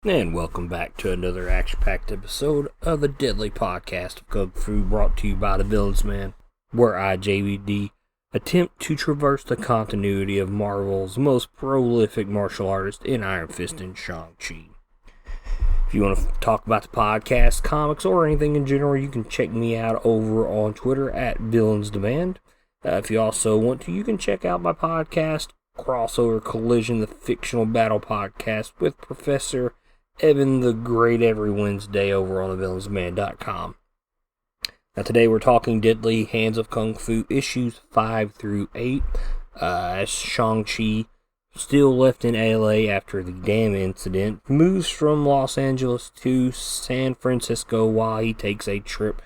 And welcome back to another action-packed episode of the Deadly Podcast of Kung Fu, brought to you by the Villains Man, where I, JVD, attempt to traverse the continuity of Marvel's most prolific martial artist in Iron Fist and Shang-Chi. If you want to talk about the podcast, comics, or anything in general, you can check me out over on Twitter at Villains Demand. If you also want to, you can check out my podcast, Crossover Collision, the fictional battle podcast with Professor Evan the Great every Wednesday over on thevillainsman.com. Now today we're talking Deadly Hands of Kung Fu issues 5 through 8. As Shang-Chi, still left in LA after the dam incident, moves from Los Angeles to San Francisco while he takes a trip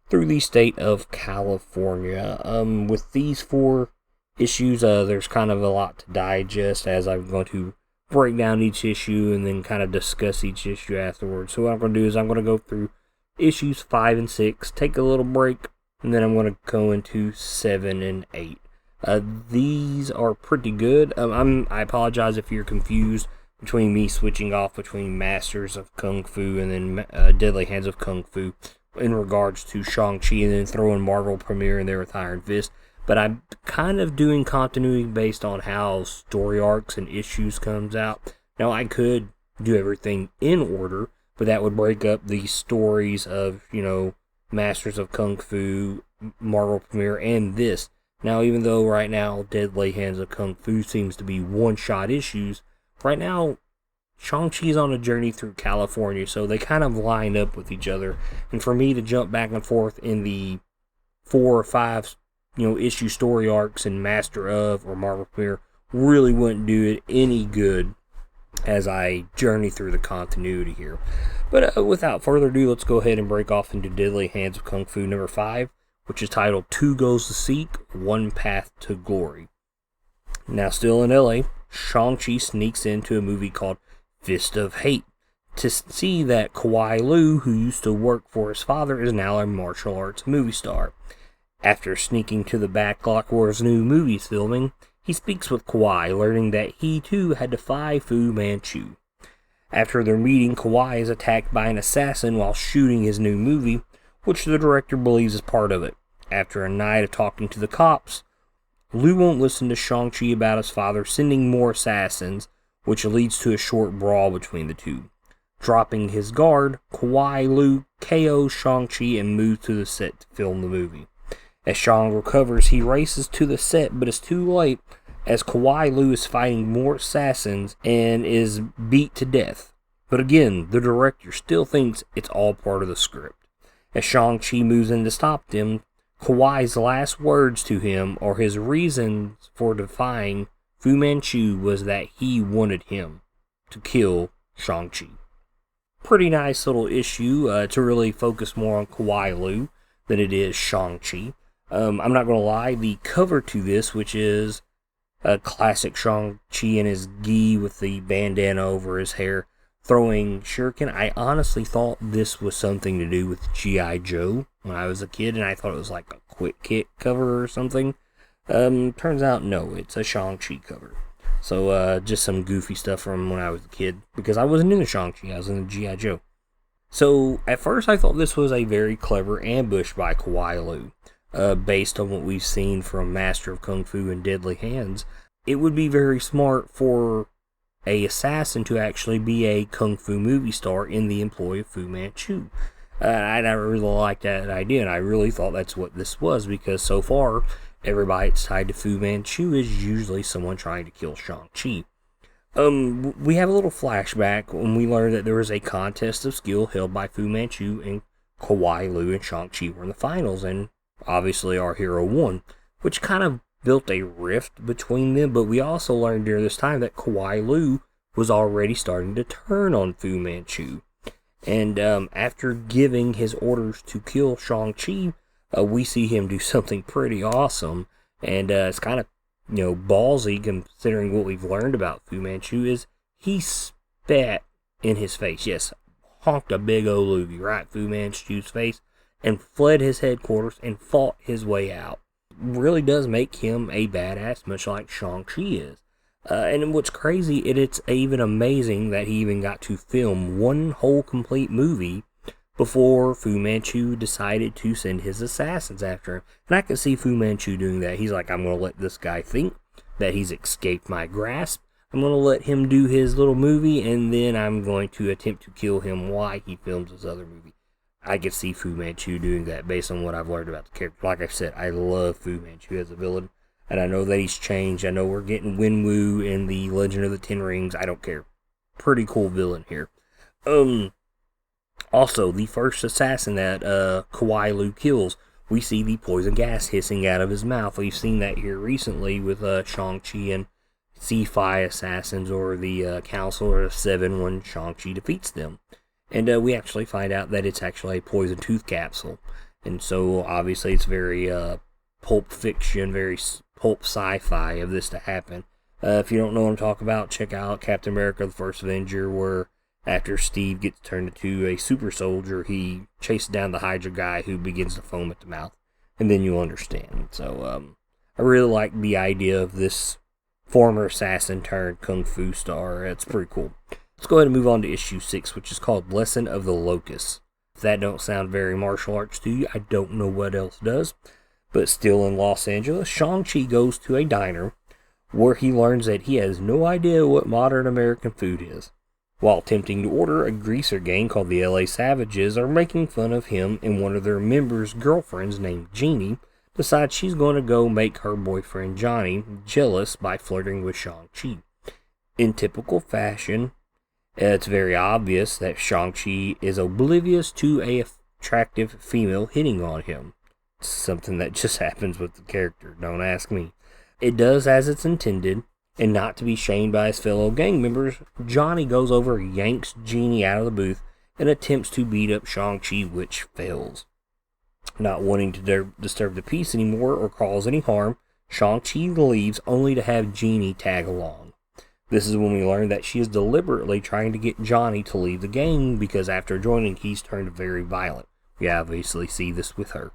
through the state of California. With these 4 issues, there's kind of a lot to digest, as I'm going to break down each issue and then kind of discuss each issue afterwards. So what I'm going to do is I'm going to go through issues 5 and 6, take a little break, and then I'm going to go into 7 and 8. These are pretty good. I apologize if you're confused between me switching off between Masters of Kung Fu and then Deadly Hands of Kung Fu in regards to Shang-Chi, and then throwing Marvel Premiere in there with Iron Fist. But I'm kind of doing continuity based on how story arcs and issues comes out. Now, I could do everything in order, but that would break up the stories of, Masters of Kung Fu, Marvel Premiere, and this. Now, even though right now Deadly Hands of Kung Fu seems to be one-shot issues, right now Shang-Chi's on a journey through California, so they kind of line up with each other. And for me to jump back and forth in the 4 or 5 issue story arcs in Master of or Marvel Premiere really wouldn't do it any good as I journey through the continuity here. But without further ado, let's go ahead and break off into Deadly Hands of Kung Fu number 5, which is titled 2 Goals to Seek, 1 Path to Glory. Now, still in LA, Shang-Chi sneaks into a movie called Fist of Hate to see that Kawhi Liu, who used to work for his father, is now a martial arts movie star. After sneaking to the backlot where his new movie is filming, he speaks with Kawhi, learning that he too had to defy Fu Manchu. After their meeting, Kawhi is attacked by an assassin while shooting his new movie, which the director believes is part of it. After a night of talking to the cops, Liu won't listen to Shang-Chi about his father sending more assassins, which leads to a short brawl between the two. Dropping his guard, Kawhi Liu KOs Shang-Chi and moves to the set to film the movie. As Shang recovers, he races to the set, but is too late as Kawhi Liu is fighting more assassins and is beat to death. But again, the director still thinks it's all part of the script. As Shang-Chi moves in to stop them, Kawhi's last words to him are his reasons for defying Fu Manchu was that he wanted him to kill Shang-Chi. Pretty nice little issue to really focus more on Kawhi Liu than it is Shang-Chi. I'm not going to lie, the cover to this, which is a classic Shang-Chi in his gi with the bandana over his hair, throwing shuriken, I honestly thought this was something to do with G.I. Joe when I was a kid, and I thought it was like a Quick Kit cover or something. Turns out, no, it's a Shang-Chi cover. So, just some goofy stuff from when I was a kid, because I wasn't into Shang-Chi, I was into G.I. Joe. So, at first I thought this was a very clever ambush by Kawhi Liu. Based on what we've seen from Master of Kung Fu and Deadly Hands, it would be very smart for a assassin to actually be a Kung Fu movie star in the employ of Fu Manchu. I never really liked that idea, and I really thought that's what this was, because so far, everybody that's tied to Fu Manchu is usually someone trying to kill Shang-Chi. We have a little flashback when we learn that there was a contest of skill held by Fu Manchu, and Kawhi Liu and Shang-Chi were in the finals, and obviously our hero won, which kind of built a rift between them. But we also learned during this time that Kawhi Liu was already starting to turn on Fu Manchu. And after giving his orders to kill Shang-Chi, we see him do something pretty awesome. And it's kind of, ballsy considering what we've learned about Fu Manchu is he spat in his face. Yes, honked a big old loogie right Fu Manchu's face, and fled his headquarters and fought his way out. Really does make him a badass, much like Shang-Chi is. And what's crazy, it's even amazing that he even got to film one whole complete movie before Fu Manchu decided to send his assassins after him. And I can see Fu Manchu doing that. He's like, I'm going to let this guy think that he's escaped my grasp. I'm going to let him do his little movie, and then I'm going to attempt to kill him while he films his other movie. I could see Fu Manchu doing that based on what I've learned about the character. Like I said, I love Fu Manchu as a villain, and I know that he's changed. I know we're getting Wenwu in the Legend of the Ten Rings. I don't care. Pretty cool villain here. Also, the first assassin that Kuai Lu kills, we see the poison gas hissing out of his mouth. We've seen that here recently with Shang-Chi and C5 assassins, or the Council of Seven when Shang-Chi defeats them. And we actually find out that it's actually a poison tooth capsule. And so, obviously, it's very pulp fiction, very pulp sci-fi of this to happen. If you don't know what I'm talking about, check out Captain America, the First Avenger, where after Steve gets turned into a super soldier, he chases down the Hydra guy who begins to foam at the mouth. And then you'll understand. So, I really like the idea of this former assassin turned kung fu star. It's pretty cool. Let's go ahead and move on to issue 6, which is called Lesson of the Locust. If that don't sound very martial arts to you, I don't know what else does. But still in Los Angeles, Shang-Chi goes to a diner where he learns that he has no idea what modern American food is. While attempting to order, a greaser gang called the LA Savages are making fun of him, and one of their members' girlfriends named Jeannie decides she's going to go make her boyfriend Johnny jealous by flirting with Shang-Chi. In typical fashion, it's very obvious that Shang-Chi is oblivious to an attractive female hitting on him. It's something that just happens with the character, don't ask me. It does as it's intended, and not to be shamed by his fellow gang members, Johnny goes over, yanks Jeannie out of the booth, and attempts to beat up Shang-Chi, which fails. Not wanting to disturb the peace anymore or cause any harm, Shang-Chi leaves only to have Jeannie tag along. This is when we learn that she is deliberately trying to get Johnny to leave the gang because after joining, he's turned very violent. We obviously see this with her.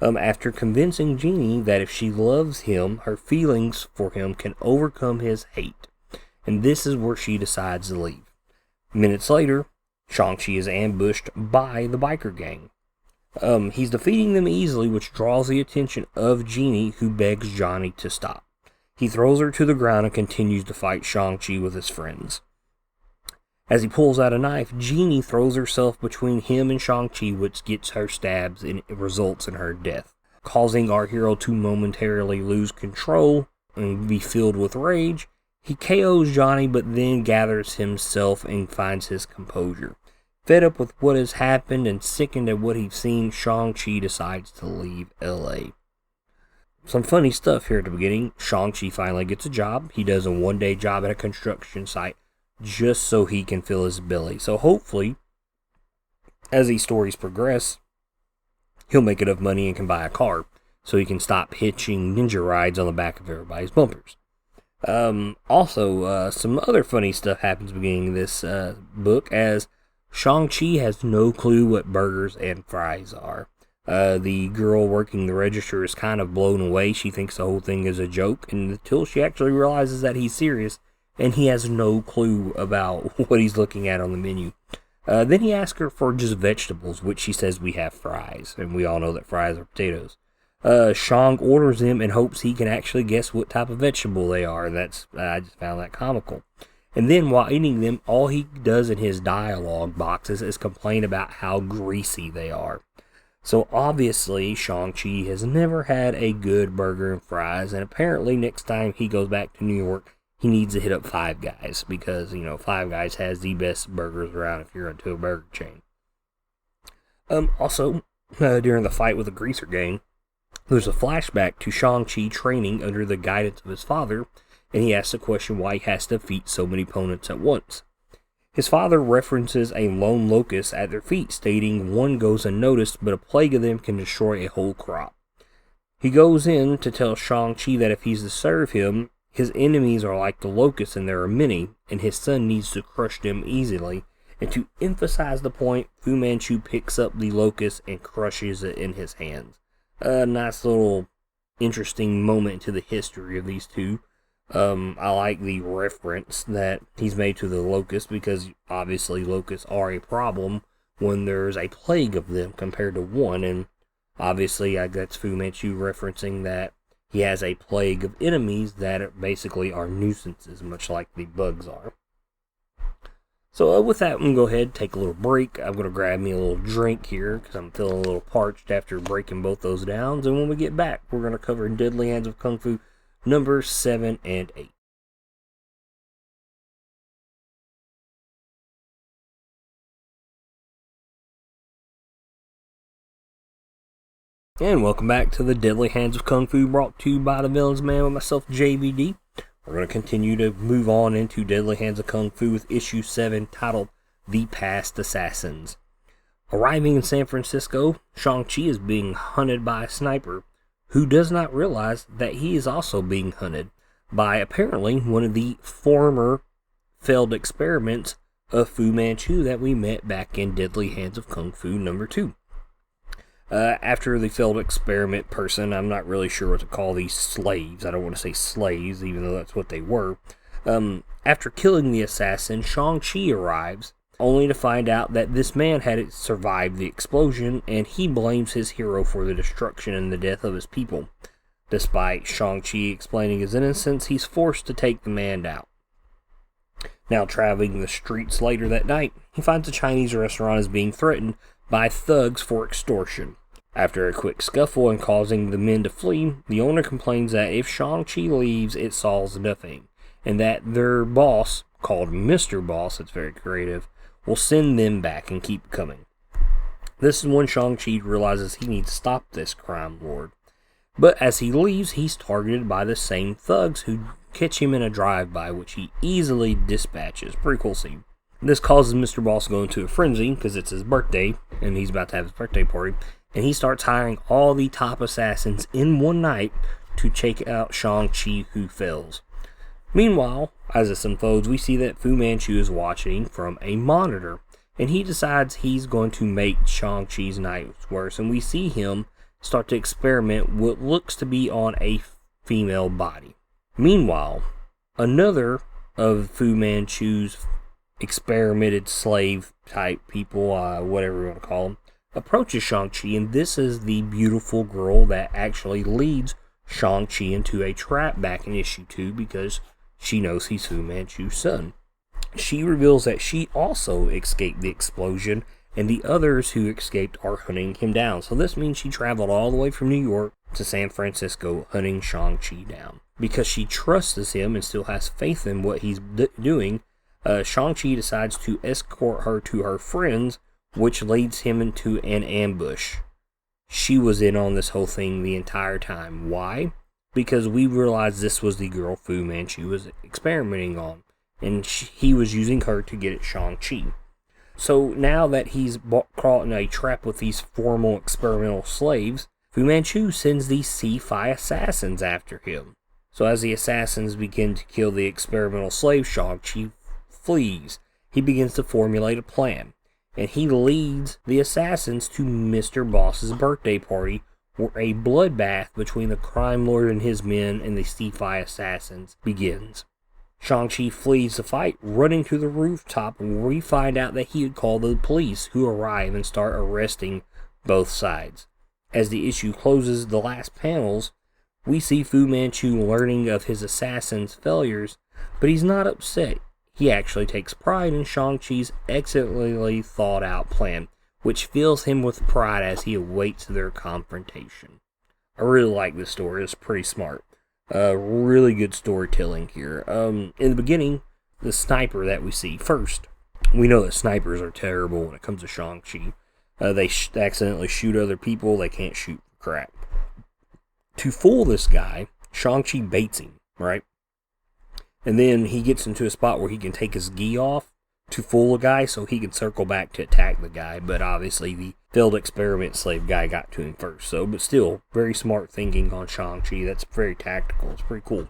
After convincing Jeannie that if she loves him, her feelings for him can overcome his hate. And this is where she decides to leave. Minutes later, Shang-Chi is ambushed by the biker gang. He's defeating them easily, which draws the attention of Jeannie, who begs Johnny to stop. He throws her to the ground and continues to fight Shang-Chi with his friends. As he pulls out a knife, Jeannie throws herself between him and Shang-Chi, which gets her stabs and it results in her death, causing our hero to momentarily lose control and be filled with rage. He KOs Johnny, but then gathers himself and finds his composure. Fed up with what has happened and sickened at what he's seen, Shang-Chi decides to leave LA. Some funny stuff here at the beginning. Shang-Chi finally gets a job. He does a one-day job at a construction site just so he can fill his belly. So hopefully, as these stories progress, he'll make enough money and can buy a car so he can stop hitching ninja rides on the back of everybody's bumpers. Also, some other funny stuff happens at the beginning of this book, as Shang-Chi has no clue what burgers and fries are. The girl working the register is kind of blown away. She thinks the whole thing is a joke until she actually realizes that he's serious and he has no clue about what he's looking at on the menu. Then he asks her for just vegetables, which she says we have fries, and we all know that fries are potatoes. Shang orders them and hopes he can actually guess what type of vegetable they are, and I just found that comical. And then while eating them, all he does in his dialogue boxes is complain about how greasy they are. So obviously, Shang-Chi has never had a good burger and fries, and apparently next time he goes back to New York, he needs to hit up Five Guys, because, Five Guys has the best burgers around if you're into a burger chain. Also, during the fight with the greaser gang, there's a flashback to Shang-Chi training under the guidance of his father, and he asks the question why he has to defeat so many opponents at once. His father references a lone locust at their feet, stating one goes unnoticed, but a plague of them can destroy a whole crop. He goes in to tell Shang-Chi that if he's to serve him, his enemies are like the locusts and there are many, and his son needs to crush them easily. And to emphasize the point, Fu Manchu picks up the locust and crushes it in his hands. A nice little interesting moment to the history of these two. I like the reference that he's made to the locusts, because obviously locusts are a problem when there's a plague of them compared to one, and obviously that's Fu Manchu referencing that he has a plague of enemies that basically are nuisances, much like the bugs are. So with that, I'm going to go ahead and take a little break. I'm going to grab me a little drink here because I'm feeling a little parched after breaking both those downs. And when we get back, we're going to cover Deadly Hands of Kung Fu numbers 7 and 8. And welcome back to the Deadly Hands of Kung Fu, brought to you by the Villains Man with myself, JVD. We're going to continue to move on into Deadly Hands of Kung Fu with issue 7, titled The Past Assassins. Arriving in San Francisco, Shang-Chi is being hunted by a sniper who does not realize that he is also being hunted by apparently one of the former failed experiments of Fu Manchu that we met back in Deadly Hands of Kung Fu number 2. After the failed experiment person, I'm not really sure what to call these slaves. I don't want to say slaves, even though that's what they were. After killing the assassin, Shang-Chi arrives, only to find out that this man had survived the explosion, and he blames his hero for the destruction and the death of his people. Despite Shang-Chi explaining his innocence, he's forced to take the man out. Now traveling the streets later that night, he finds a Chinese restaurant is being threatened by thugs for extortion. After a quick scuffle and causing the men to flee, the owner complains that if Shang-Chi leaves, it solves nothing, and that their boss, called Mr. Boss, it's very creative, will send them back and keep coming. This is when Shang-Chi realizes he needs to stop this crime lord. But as he leaves, he's targeted by the same thugs who catch him in a drive-by, which he easily dispatches. Pretty cool scene. This causes Mr. Boss to go into a frenzy, because it's his birthday, and he's about to have his birthday party, and he starts hiring all the top assassins in one night to take out Shang-Chi, who fails. Meanwhile, as this unfolds, we see that Fu Manchu is watching from a monitor, and he decides he's going to make Shang-Chi's night worse, and we see him start to experiment what looks to be on a female body. Meanwhile, another of Fu Manchu's experimented slave type people, whatever you want to call them, approaches Shang-Chi, and this is the beautiful girl that actually leads Shang-Chi into a trap back in issue 2 because she knows he's Fu Manchu's son. She reveals that she also escaped the explosion, and the others who escaped are hunting him down. So this means she traveled all the way from New York to San Francisco hunting Shang-Chi down. Because she trusts him and still has faith in what he's doing, Shang-Chi decides to escort her to her friends, which leads him into an ambush. She was in on this whole thing the entire time. Why? Because we realized this was the girl Fu Manchu was experimenting on, and he was using her to get at Shang-Chi. So now that he's caught in a trap with these formal experimental slaves, Fu Manchu sends these C-Fi assassins after him. So as the assassins begin to kill the experimental slave, Shang-Chi flees. He begins to formulate a plan, and he leads the assassins to Mr. Boss's birthday party, where a bloodbath between the crime lord and his men and the C-Fi assassins begins. Shang-Chi flees the fight, running to the rooftop, where we find out that he had called the police, who arrive and start arresting both sides. As the issue closes the last panels, we see Fu Manchu learning of his assassin's failures, but he's not upset. He actually takes pride in Shang-Chi's excellently thought out plan, which fills him with pride as he awaits their confrontation. I really like this story. It's pretty smart. Really good storytelling here. In the beginning, the sniper that we see first, we know that snipers are terrible when it comes to Shang-Chi. They accidentally shoot other people. They can't shoot for crap. To fool this guy, Shang-Chi baits him, right? And then he gets into a spot where he can take his gi off to fool a guy so he can circle back to attack the guy. But obviously the failed experiment slave guy got to him first. But still, very smart thinking on Shang-Chi. That's very tactical. It's pretty cool.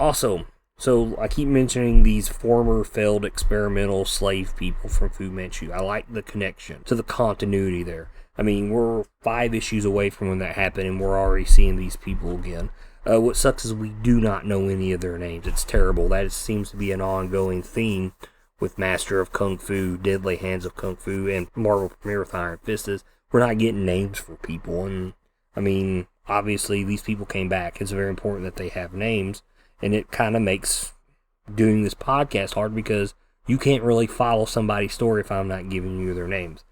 Also, so I keep mentioning these former failed experimental slave people from Fu Manchu. I like the connection to the continuity there. I mean, we're 5 issues away from when that happened, and we're already seeing these people again. What sucks is we do not know any of their names. It's terrible. That seems to be an ongoing theme with Master of Kung Fu, Deadly Hands of Kung Fu, and Marvel Premiere with Iron Fist. Is we're not getting names for people. And, I mean, obviously these people came back. It's very important that they have names. And it kind of makes doing this podcast hard because you can't really follow somebody's story if I'm not giving you their names.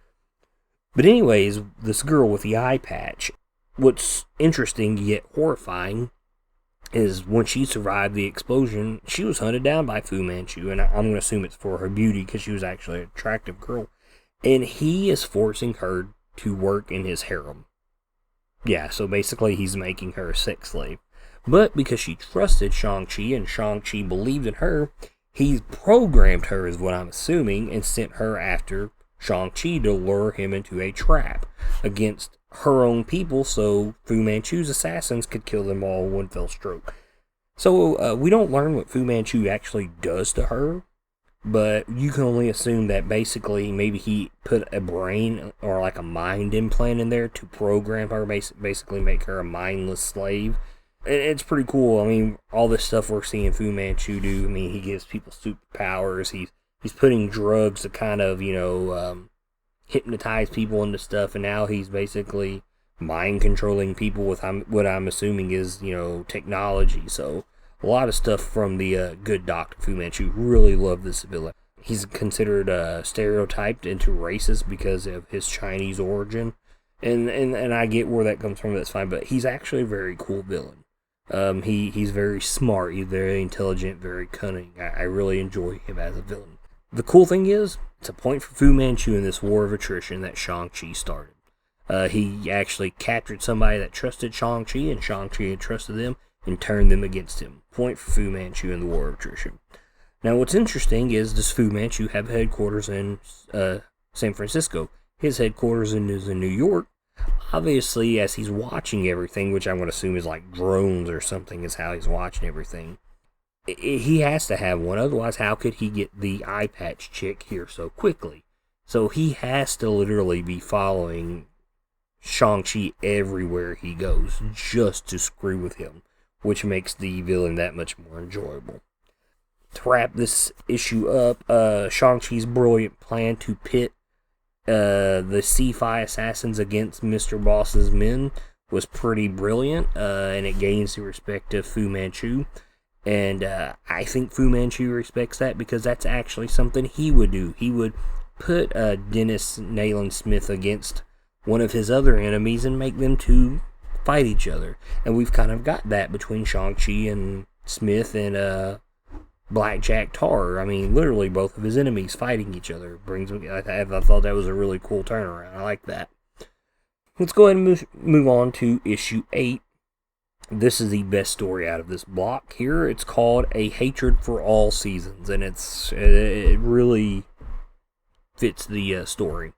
But anyways, this girl with the eye patch, what's interesting yet horrifying is when she survived the explosion, she was hunted down by Fu Manchu, and I'm going to assume it's for her beauty because she was actually an attractive girl. And he is forcing her to work in his harem. Yeah, so basically he's making her a sex slave. But because she trusted Shang-Chi and Shang-Chi believed in her, he programmed her, is what I'm assuming, and sent her after Shang-Chi to lure him into a trap against her own people so Fu Manchu's assassins could kill them all in one fell stroke. So we don't learn what Fu Manchu actually does to her, but you can only assume that basically maybe he put a brain or like a mind implant in there to program her, basically make her a mindless slave. It's pretty cool. I mean, all this stuff we're seeing Fu Manchu do, I mean, he gives people superpowers, he's putting drugs to kind of, hypnotize people into stuff, and now he's basically mind controlling people with what I'm assuming is, technology. So a lot of stuff from the good Dr. Fu Manchu. Really love this villain. He's considered stereotyped into racist because of his Chinese origin, and I get where that comes from. That's fine, but he's actually a very cool villain. He's very smart, he's very intelligent, very cunning. I really enjoy him as a villain. The cool thing is, it's a point for Fu Manchu in this war of attrition that Shang-Chi started. He actually captured somebody that trusted Shang-Chi, and Shang-Chi had trusted them and turned them against him. Point for Fu Manchu in the war of attrition. Now, what's interesting is, does Fu Manchu have headquarters in San Francisco? His headquarters is in New York. Obviously, as he's watching everything, which I'm going to assume is like drones or something is how he's watching everything, he has to have one. Otherwise, how could he get the eye patch chick here so quickly? So he has to literally be following Shang-Chi everywhere he goes just to screw with him, which makes the villain that much more enjoyable. To wrap this issue up, Shang-Chi's brilliant plan to pit the C-Fi assassins against Mr. Boss's men was pretty brilliant, and it gains the respect of Fu Manchu. And I think Fu Manchu respects that because that's actually something he would do. He would put Dennis Nayland Smith against one of his other enemies and make them two fight each other. And we've kind of got that between Shang-Chi and Smith and Blackjack Tar. I mean, literally both of his enemies fighting each other. I thought that was a really cool turnaround. I like that. Let's go ahead and move on to issue 8. This is the best story out of this block here. It's called A Hatred for All Seasons, and it really fits the story.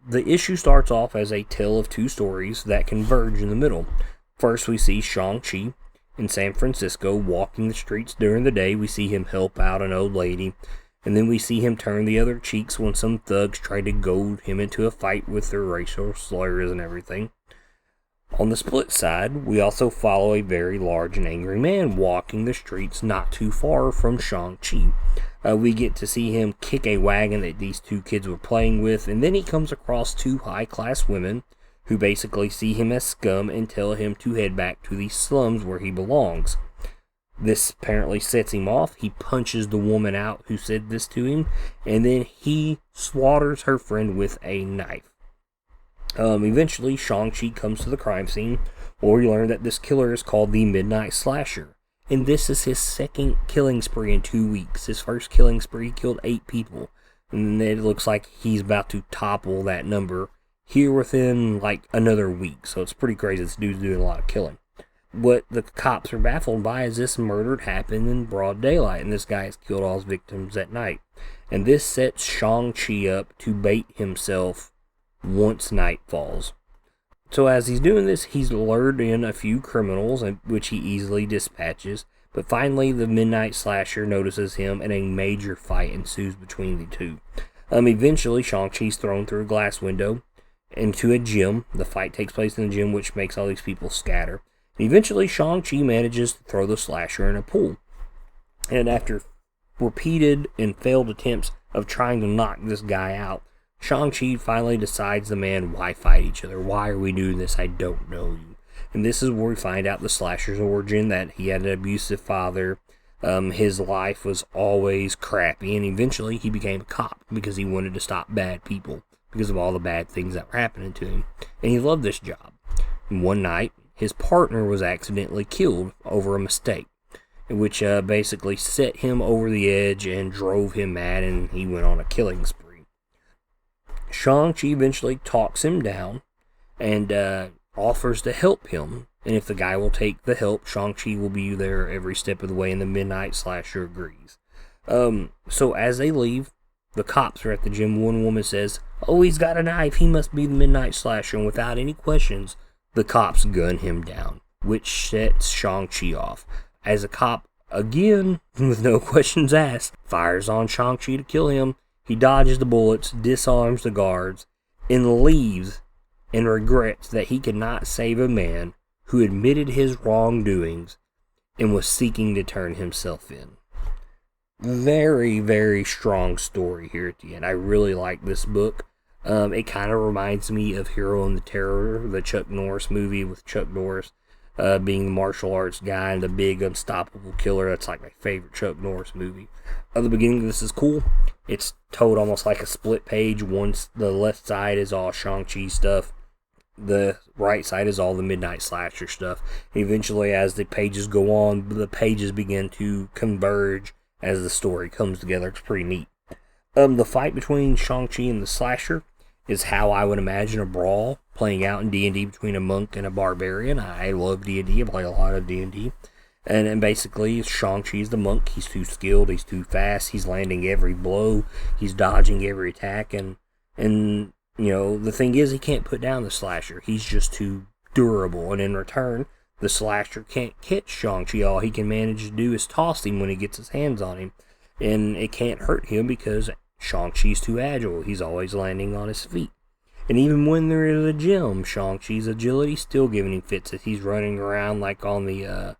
The issue starts off as a tale of two stories that converge in the middle. First, we see Shang-Chi in San Francisco walking the streets during the day. We see him help out an old lady, and then we see him turn the other cheeks when some thugs try to goad him into a fight with their racial slurs and everything. On the split side, we also follow a very large and angry man walking the streets not too far from Shang-Chi. We get to see him kick a wagon that these two kids were playing with, and then he comes across two high-class women who basically see him as scum and tell him to head back to the slums where he belongs. This apparently sets him off. He punches the woman out who said this to him, and then he slaughters her friend with a knife. Eventually, Shang-Chi comes to the crime scene, where we learn that this killer is called the Midnight Slasher. And this is his second killing spree in 2 weeks. His first killing spree killed 8 people. And it looks like he's about to topple that number here within like another week. So it's pretty crazy. This dude's doing a lot of killing. What the cops are baffled by is this murder happened in broad daylight, and this guy has killed all his victims at night. And this sets Shang-Chi up to bait himself once night falls. So as he's doing this, he's lured in a few criminals, which he easily dispatches. But finally, the Midnight Slasher notices him, and a major fight ensues between the two. Eventually, Shang-Chi's thrown through a glass window into a gym. The fight takes place in the gym, which makes all these people scatter. Eventually, Shang-Chi manages to throw the slasher in a pool. And after repeated and failed attempts of trying to knock this guy out, Shang-Chi finally decides the man, why fight each other? Why are we doing this? I don't know you. And this is where we find out the slasher's origin, that he had an abusive father. His life was always crappy, and eventually he became a cop because he wanted to stop bad people because of all the bad things that were happening to him. And he loved this job. And one night, his partner was accidentally killed over a mistake, which basically set him over the edge and drove him mad, and he went on a killing spree. Shang-Chi eventually talks him down and offers to help him, and if the guy will take the help, Shang-Chi will be there every step of the way, and the Midnight Slasher agrees. So as they leave, the cops are at the gym. One woman says, "Oh, he's got a knife, he must be the Midnight Slasher," and without any questions, the cops gun him down, which sets Shang-Chi off. As a cop, again, with no questions asked, fires on Shang-Chi to kill him. He dodges the bullets, disarms the guards, and leaves, and regrets that he could not save a man who admitted his wrongdoings and was seeking to turn himself in. Very, very strong story here at the end. I really like this book. It kind of reminds me of Hero and the Terror, the Chuck Norris movie with Chuck Norris being the martial arts guy and the big unstoppable killer. That's like my favorite Chuck Norris movie. The beginning of this is cool. It's told almost like a split page. The left side is all Shang-Chi stuff. The right side is all the Midnight Slasher stuff. Eventually, as the pages go on, the pages begin to converge as the story comes together. It's pretty neat. The fight between Shang-Chi and the Slasher is how I would imagine a brawl playing out in D&D between a monk and a barbarian. I love D&D. I play a lot of D&D. And basically, Shang-Chi's the monk. He's too skilled. He's too fast. He's landing every blow. He's dodging every attack. And you know, the thing is, he can't put down the Slasher. He's just too durable. And in return, the Slasher can't catch Shang-Chi. All he can manage to do is toss him when he gets his hands on him. And it can't hurt him because Shang-Chi's too agile. He's always landing on his feet. And even when they're in the gym, Shang-Chi's agility still giving him fits as he's running around like on the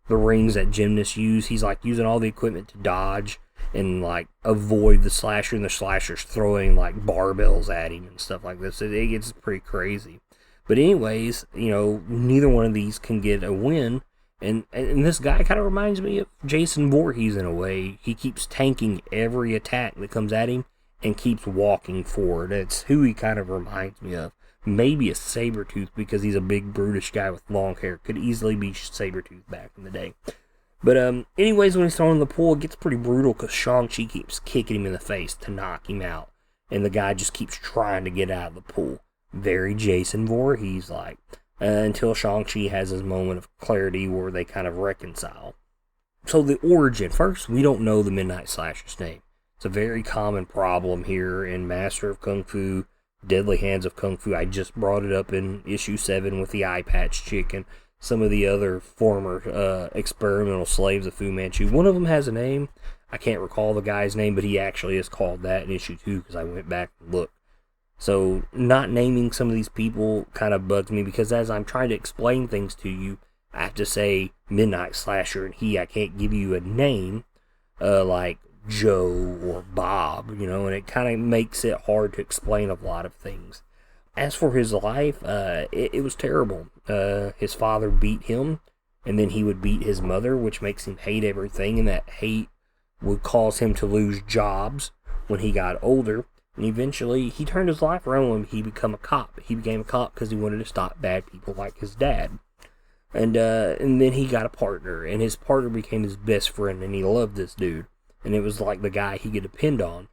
rings that gymnasts use. He's like using all the equipment to dodge and like avoid the Slasher, and the Slasher's throwing like barbells at him and stuff like this. It gets pretty crazy. But anyways, you know, neither one of these can get a win. And this guy kind of reminds me of Jason Voorhees in a way. He keeps tanking every attack that comes at him and keeps walking forward. That's who he kind of reminds me of. Maybe a Sabretooth because he's a big brutish guy with long hair. Could easily be Sabretooth back in the day. But anyways, when he's thrown in the pool, it gets pretty brutal because Shang-Chi keeps kicking him in the face to knock him out. And the guy just keeps trying to get out of the pool. Very Jason Voorhees like. Until Shang-Chi has his moment of clarity where they kind of reconcile. So the origin. First, we don't know the Midnight Slasher's name. It's a very common problem here in Master of Kung Fu, Deadly Hands of Kung Fu. I just brought it up in issue 7 with the eye patch chick and some of the other former experimental slaves of Fu Manchu. One of them has a name. I can't recall the guy's name, but he actually is called that in issue 2 because I went back and looked. So not naming some of these people kind of bugs me because as I'm trying to explain things to you, I have to say Midnight Slasher and I can't give you a name like Joe or Bob, you know, and it kind of makes it hard to explain a lot of things. As for his life, it was terrible. His father beat him, and then he would beat his mother, which makes him hate everything, and that hate would cause him to lose jobs when he got older. And eventually, he turned his life around when he became a cop. He became a cop because he wanted to stop bad people like his dad. And then he got a partner, and his partner became his best friend, and he loved this dude. And it was like the guy he could depend on.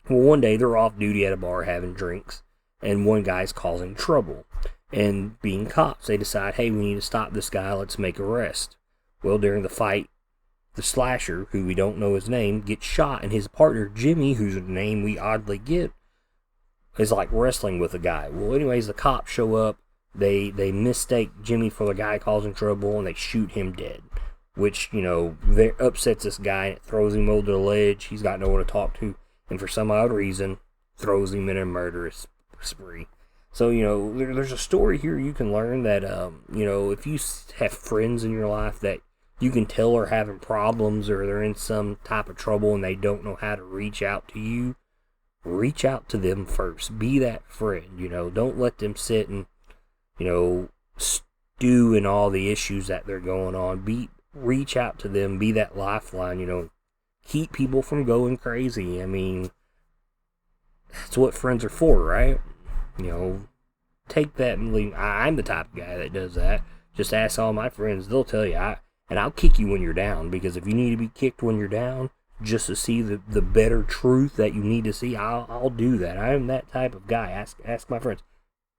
Well, one day, they're off duty at a bar having drinks, and one guy's causing trouble. And being cops, they decide, hey, we need to stop this guy, let's make an arrest. Well, during the fight, the Slasher, who we don't know his name, gets shot, and his partner, Jimmy, whose name we oddly get, is like wrestling with a guy. Well, anyways, the cops show up, they mistake Jimmy for the guy causing trouble, and they shoot him dead. Which, you know, upsets this guy, and it throws him over the ledge, he's got no one to talk to, and for some odd reason, throws him in a murderous spree. So, there's a story here you can learn that, if you have friends in your life that you can tell are having problems or they're in some type of trouble and they don't know how to reach out to you, reach out to them first. Be that friend, Don't let them sit and, stew in all the issues that they're going on. Reach out to them. Be that lifeline, Keep people from going crazy. I mean, that's what friends are for, right? Take that and leave. I'm the type of guy that does that. Just ask all my friends. They'll tell you. And I'll kick you when you're down, because if you need to be kicked when you're down just to see the better truth that you need to see, I'll do that. I am that type of guy. Ask my friends.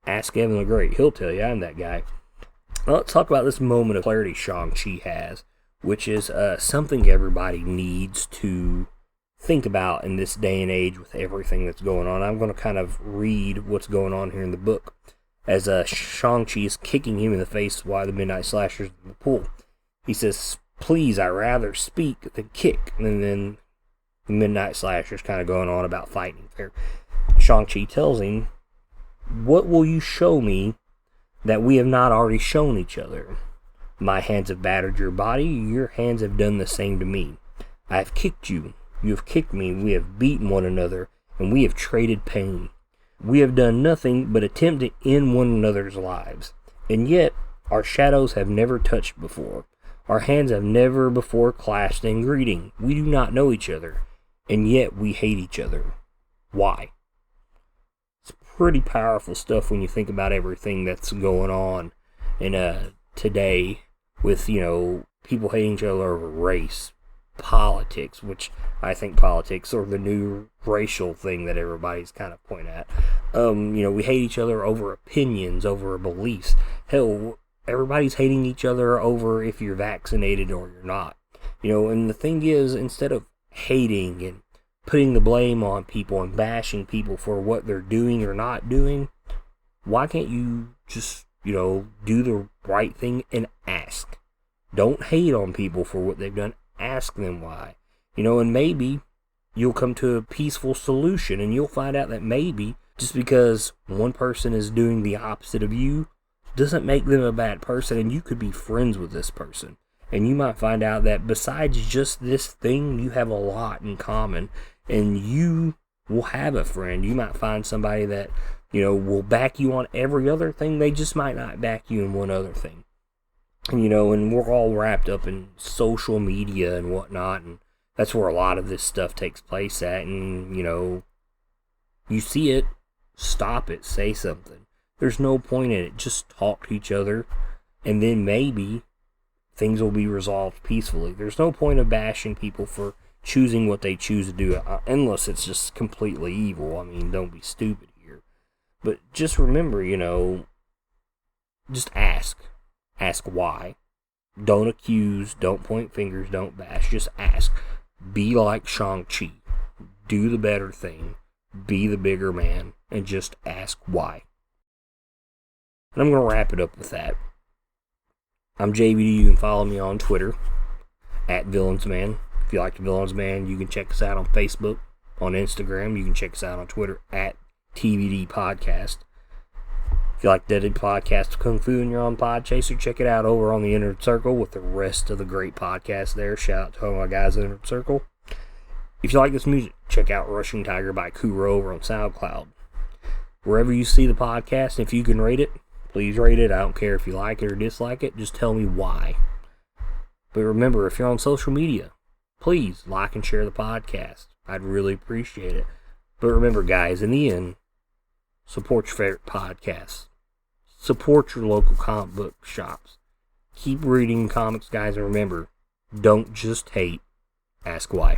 Ask Evan the Great. He'll tell you I'm that guy. Well, let's talk about this moment of clarity Shang-Chi has, which is something everybody needs to think about in this day and age with everything that's going on. I'm going to kind of read what's going on here in the book as Shang-Chi is kicking him in the face while the Midnight Slasher's in the pool. He says, "Please, I rather speak than kick." And then the Midnight Slasher's kind of going on about fighting fair. Shang-Chi tells him, "What will you show me that we have not already shown each other? My hands have battered your body, your hands have done the same to me. I have kicked you, you have kicked me, we have beaten one another, and we have traded pain. We have done nothing but attempt to end one another's lives. And yet, our shadows have never touched before. Our hands have never before clashed in greeting. We do not know each other, and yet we hate each other. Why?" It's pretty powerful stuff when you think about everything that's going on in today with, people hating each other over race, politics, which I think politics are the new racial thing that everybody's kind of pointing at. We hate each other over opinions, over beliefs. Hell, everybody's hating each other over if you're vaccinated or you're not. And the thing is, instead of hating and putting the blame on people and bashing people for what they're doing or not doing, why can't you just, do the right thing and ask? Don't hate on people for what they've done. Ask them why. And maybe you'll come to a peaceful solution, and you'll find out that maybe just because one person is doing the opposite of you doesn't make them a bad person, and you could be friends with this person. And you might find out that besides just this thing, you have a lot in common, and you will have a friend. You might find somebody that, will back you on every other thing. They just might not back you in one other thing. And, and we're all wrapped up in social media and whatnot, and that's where a lot of this stuff takes place at. And, you see it, stop it, say something. There's no point in it. Just talk to each other, and then maybe things will be resolved peacefully. There's no point of bashing people for choosing what they choose to do, unless it's just completely evil. I mean, don't be stupid here. But just remember, just ask. Ask why. Don't accuse, don't point fingers, don't bash. Just ask. Be like Shang-Chi. Do the better thing. Be the bigger man, and just ask why. And I'm going to wrap it up with that. I'm JVD. You can follow me on Twitter at VillainsMan. If you like the Villains Man, you can check us out on Facebook, on Instagram. You can check us out on Twitter at TVD Podcast. If you like the Deadly Podcast of Kung Fu and you're on Podchaser, check it out over on the Inner Circle with the rest of the great podcasts there. Shout out to all my guys in the Inner Circle. If you like this music, check out Rushing Tiger by Kuro over on SoundCloud. Wherever you see the podcast, if you can rate it, please rate it. I don't care if you like it or dislike it. Just tell me why. But remember, if you're on social media, please like and share the podcast. I'd really appreciate it. But remember, guys, in the end, support your favorite podcasts. Support your local comic book shops. Keep reading comics, guys, and remember, don't just hate. Ask why.